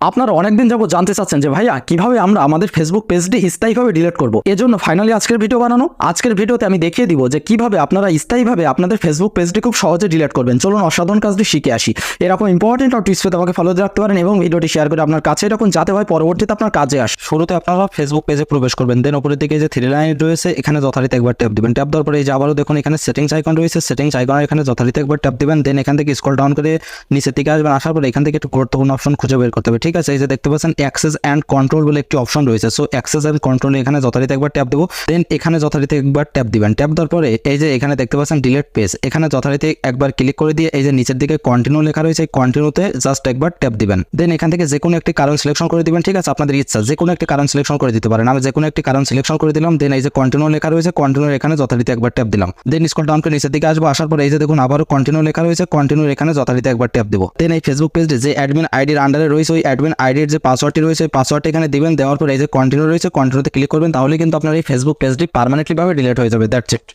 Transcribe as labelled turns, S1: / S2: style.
S1: আপনারা অনেকদিন যাবত জানতে চাচ্ছেন যে ভাইয়া কিভাবে আমরা আমাদের ফেসবুক পেজটি স্থায়ীভাবে ডিলিট করব। এজন্য ফাইনালি আজকের ভিডিও বানানো। আজকের ভিডিওতে আমি দেখিয়ে দিব যে কিভাবে আপনারা স্থায়ীভাবে আপনাদের ফেসবুক পেজটি খুব সহজে ডিলিট করবেন। চলুন অসাধারণ কাজটি শিখে আসি। এরকম ইম্পর্টেন্ট আর টিপস পেতে আমাকে ফলো রাখতে পারেন এবং ভিডিওটি শেয়ার করে আপনার কাছে এরকম যাতে হয় পরবর্তীতে আপনার কাজে আসে। শুরুতে আপনারা ফেসবুক পেজে প্রবেশ করবেন, দেন উপরের দিকে যে থ্রি লাইন রয়েছে এখানে যথারীতি একবার ট্যাপ দিবেন। ট্যাপ দেওয়ার পরে এই যে আবারও দেখুন এখানে সেটিংস আইকন রয়েছে, সেটিংস আইকনের এখানে যথারীতি একবার ট্যাপ দিবেন। দেন এখান থেকে স্ক্রল ডাউন করে নিচের দিকে আসবেন, আসার পরে এখান থেকে একটু গুরুত্বপূর্ণ অপশন খুঁজে বের করতে হবে। ঠিক আছে, এই যে দেখতে পাচ্ছেন অ্যাক্সেস অ্যান্ড কন্ট্রোল বলে একটি অপশন রয়েছে। সো অ্যাক্সেস অ্যান্ড কন্ট্রোল এখানে যথারীতি একবার ট্যাপ দেবো, দেন এখানে যথারীতি একবার ট্যাপ দিবেন। ট্যাপ দেওয়ার পরে এই যে এখানে দেখতে পাচ্ছেন ডিলিট পেজ, এখানে যথারীতি একবার ক্লিক করে দিয়ে এই যে নিচের দিকে কন্টিনিউ লেখা রয়েছে, কন্টিনিউতে জাস্ট একবার ট্যাপ দিবেন। দেন এখান থেকে যে কোনো একটি কারণ সিলেকশন করে দিবেন। ঠিক আছে, আপনাদের ইচ্ছা যে কোনো একটি কারণ সিলেকশন করে দিতে পারেন। আমি যে কোনো একটি কারণ সিলেকশন করে দিলাম। দেন এই যে কন্টিনিউ লেখা রয়েছে, কন্টিনিউ এখানে যথারীতি একবার ট্যাপ দিলাম। দেন স্ক্রল ডাউন করে নিচের দিকে আসবো, আসার পরে এই যে দেখুন আবারও কন্টিনিউ লেখা রয়েছে, কন্টিনিউ এখানে যথারীতি একবার ট্যাপ দেবো। দেন এই ফেসবুক পেজটি যে অ্যাডমিন আইডির আন্ডারে রয়েছে ওই অ্যাডমিন আইডির যে পাসওয়ার্ডটি রয়েছে পাসওয়ার্ডটি এখানে দিবেন। দেওয়ার পর এই যে কন্টিনিউ রয়েছে, কন্টিনিউতে ক্লিক করবেন, তাহলে কিন্তু আপনার এই ফেসবুক পেজটি পার্মানেন্টলি ভাবে ডিলিট হয়ে যাবে। That's it.